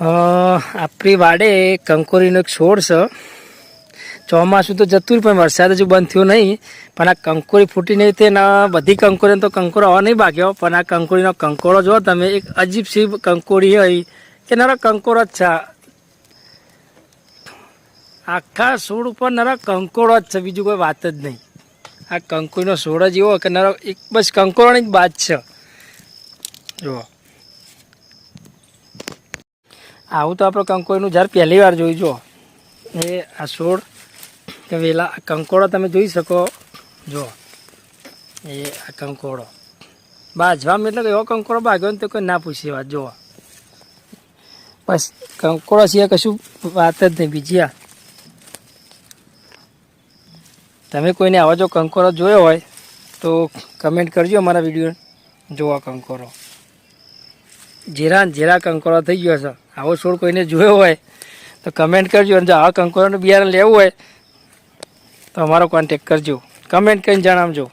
આપણી વાડે કંકોરીનો એક છોડ છે. ચોમાસું તો જતું પણ વરસાદ હજુ બંધ થયો નહીં. પણ આ કંકોરી ફૂટી નહીં તે બધી કંકોરીને તો કંકોરો આવવા નહીં બાક્યો. પણ આ કંકોરીનો કંકોરો જો તમે, એક અજીબ સી કંકોરી હોય કે નરા કંકોરો જ છે. આખા છોડ ઉપર નરા કંકોરો જ છે, બીજું કોઈ વાત જ નહીં. આ કંકોરીનો છોડ જ એવો કે નરા એક બસ કંકોરોની જ વાત છે. જુઓ, આવું તો આપણે કંકોરીનું ઝાડ પહેલી વાર જોઈ. જો એ આ છોડ કે વેલા કંકોડો તમે જોઈ શકો. જો એ આ કંકોડો બાજવામાં એટલે એવો કંકોડો ભાગ્યો ને તો કોઈ ના પૂછી વાત. જોવા બસ કંકોડો સિવાય કશું વાત જ નહીં બીજી. આ તમે કોઈને આવા જો કંકોડો જોયો હોય તો કમેન્ટ કરજો અમારા વિડીયો. જોવા કંકોડો ઝેરા કંકોડો થઈ ગયો છે. આવો છોડ કોઈને જોયો હોય તો કમેન્ટ કરજો. અને જો આવા કંકોડાનું બિયારણ લેવું હોય તો અમારો કોન્ટેક કરજો. કમેન્ટ કરીને જણાવજો.